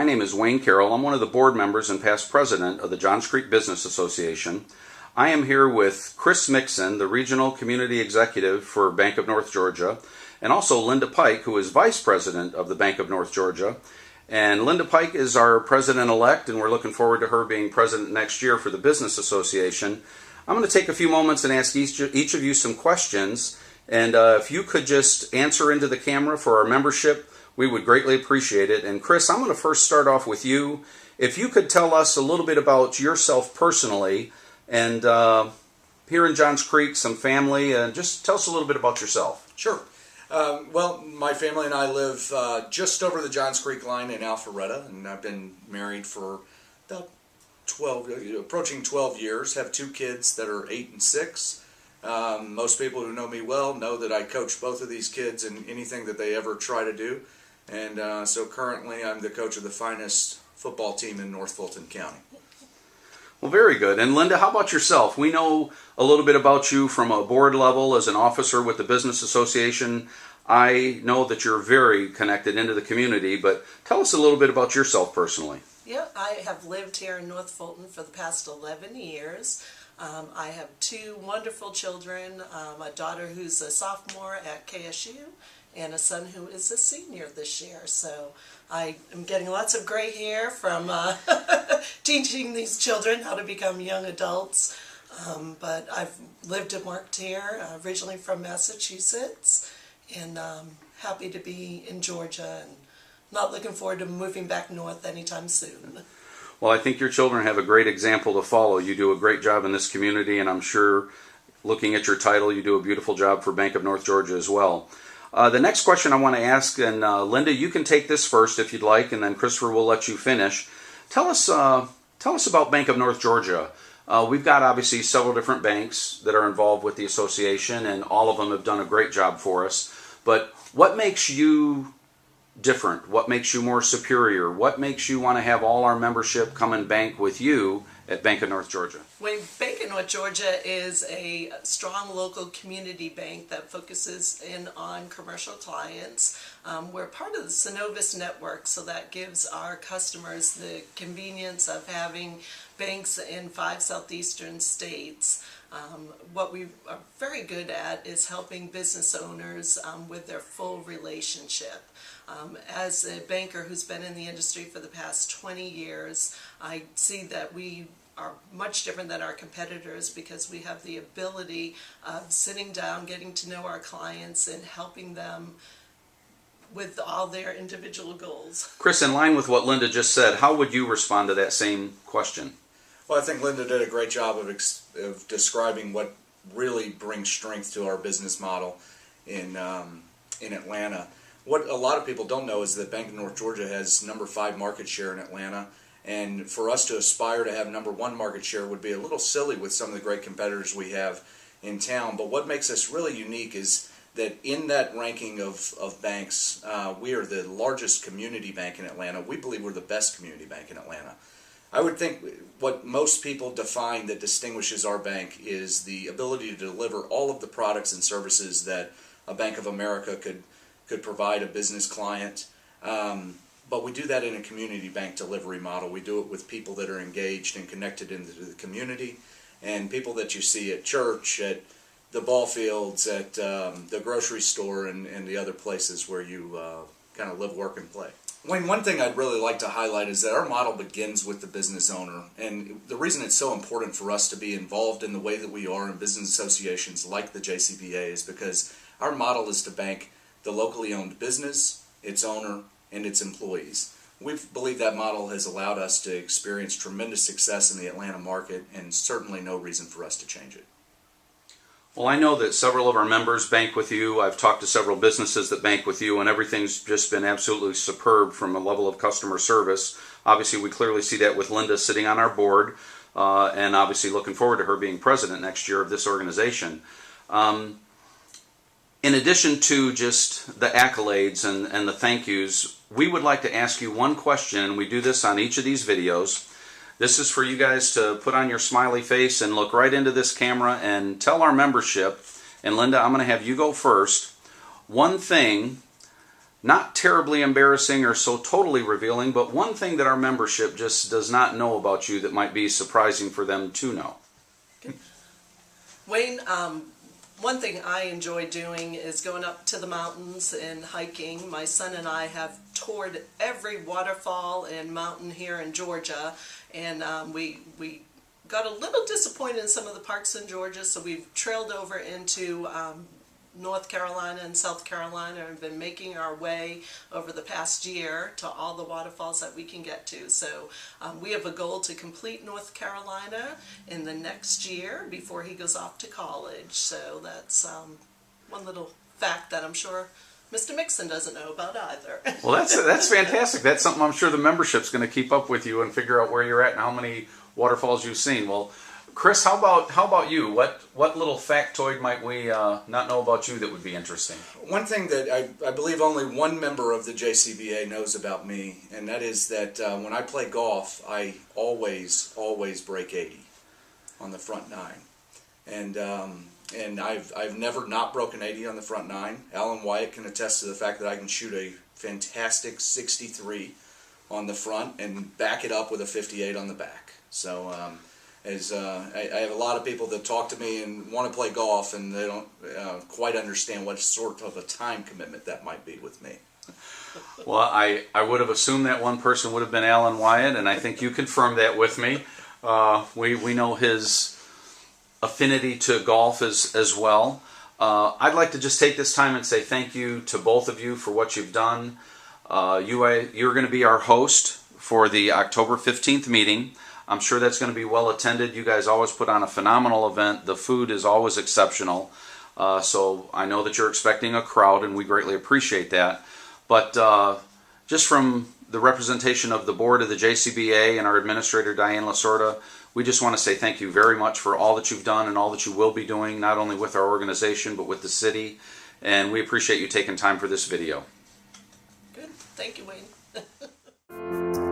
name is Wayne Carroll. I'm one of the board members and past president of the Johns Creek Business Association. I am here with Chris Mixon, the Regional Community Executive for Bank of North Georgia, and also Linda Pike, who is Vice President of the Bank of North Georgia. And Linda Pike is our President-elect, and we're looking forward to her being President next year for the Business Association. I'm going to take a few moments and ask each of you some questions, and if you could just answer into the camera for our membership, we would greatly appreciate it. And Chris, I'm going to first start off with you. If you could tell us a little bit about yourself personally, and here in Johns Creek, some family, and just tell us a little bit about yourself. Sure. Well, my family and I live just over the Johns Creek line in Alpharetta, and I've been married for about approaching 12 years, have two kids that are 8 and 6. Most people who know me well know that I coach both of these kids in anything that they ever try to do. And so currently I'm the coach of the finest football team in North Fulton County. Well, very good. And Linda, how about yourself? We know a little bit about you from a board level as an officer with the Business Association. I know that you're very connected into the community, but tell us a little bit about yourself personally. Yeah, I have lived here in North Fulton for the past 11 years. I have two wonderful children, a daughter who's a sophomore at KSU and a son who is a senior this year. So I am getting lots of gray hair from teaching these children how to become young adults. But I've lived and worked here, originally from Massachusetts, and happy to be in Georgia and not looking forward to moving back north anytime soon. Well, I think your children have a great example to follow. You do a great job in this community, and I'm sure, looking at your title, you do a beautiful job for Bank of North Georgia as well. The next question I want to ask, and Linda, you can take this first if you'd like, and then Christopher will let you finish. Tell us about Bank of North Georgia. We've got obviously several different banks that are involved with the association, and all of them have done a great job for us. But what makes you different? What makes you more superior? What makes you want to have all our membership come and bank with you at Bank of North Georgia? Well, Bank of North Georgia is a strong local community bank that focuses in on commercial clients. We're part of the Synovus network, so that gives our customers the convenience of having banks in 5 southeastern states. What we are very good at is helping business owners with their full relationship. As a banker who's been in the industry for the past 20 years, I see that we are much different than our competitors because we have the ability of sitting down, getting to know our clients, and helping them with all their individual goals. Chris, in line with what Linda just said, how would you respond to that same question? Well, I think Linda did a great job of describing what really brings strength to our business model in Atlanta. What a lot of people don't know is that Bank of North Georgia has number 5 market share in Atlanta, and for us to aspire to have number 1 market share would be a little silly with some of the great competitors we have in town. But what makes us really unique is that in that ranking of banks, we are the largest community bank in Atlanta. We believe we're the best community bank in Atlanta. I would think what most people define that distinguishes our bank is the ability to deliver all of the products and services that a Bank of America could provide a business client. But we do that in a community bank delivery model. We do it with people that are engaged and connected into the community, and people that you see at church, at the ball fields, at the grocery store, and the other places where you kind of live, work, and play. Wayne, one thing I'd really like to highlight is that our model begins with the business owner. And the reason it's so important for us to be involved in the way that we are in business associations like the JCBA is because our model is to bank the locally owned business, its owner, and its employees. We believe that model has allowed us to experience tremendous success in the Atlanta market, and certainly no reason for us to change it. Well, I know that several of our members bank with you. I've talked to several businesses that bank with you, and everything's just been absolutely superb from a level of customer service. Obviously, we clearly see that with Linda sitting on our board, and obviously looking forward to her being president next year of this organization. In addition to just the accolades and the thank yous, we would like to ask you one question, and we do this on each of these videos. This is for you guys to put on your smiley face and look right into this camera and tell our membership, and Linda, I'm going to have you go first, one thing not terribly embarrassing or so totally revealing, but one thing that our membership just does not know about you that might be surprising for them to know? Wayne, one thing I enjoy doing is going up to the mountains and hiking. My son and I have toured every waterfall and mountain here in Georgia, and we got a little disappointed in some of the parks in Georgia, so we've trailed over into North Carolina and South Carolina and been making our way over the past year to all the waterfalls that we can get to. So we have a goal to complete North Carolina in the next year before he goes off to college. So that's one little fact that I'm sure Mr. Mixon doesn't know about either. Well, that's fantastic. That's something I'm sure the membership's going to keep up with you and figure out where you're at and how many waterfalls you've seen. Well, Chris, how about you? What little factoid might we not know about you that would be interesting? One thing that I believe only one member of the JCBA knows about me, and that is that when I play golf, I always break 80 on the front nine, and I've never not broken 80 on the front nine. Alan Wyatt can attest to the fact that I can shoot a fantastic 63 on the front and back it up with a 58 on the back. So. I have a lot of people that talk to me and want to play golf, and they don't quite understand what sort of a time commitment that might be with me. Well, I would have assumed that one person would have been Alan Wyatt, and I think you confirmed that with me. We know his affinity to golf as well. I'd like to just take this time and say thank you to both of you for what you've done. You're going to be our host for the October 15th meeting. I'm sure that's going to be well attended. You guys always put on a phenomenal event. The food is always exceptional. So I know that you're expecting a crowd, and we greatly appreciate that. But just from the representation of the board of the JCBA and our administrator, Diane Lasorda, we just want to say thank you very much for all that you've done and all that you will be doing, not only with our organization, but with the city. And we appreciate you taking time for this video. Good. Thank you, Wayne.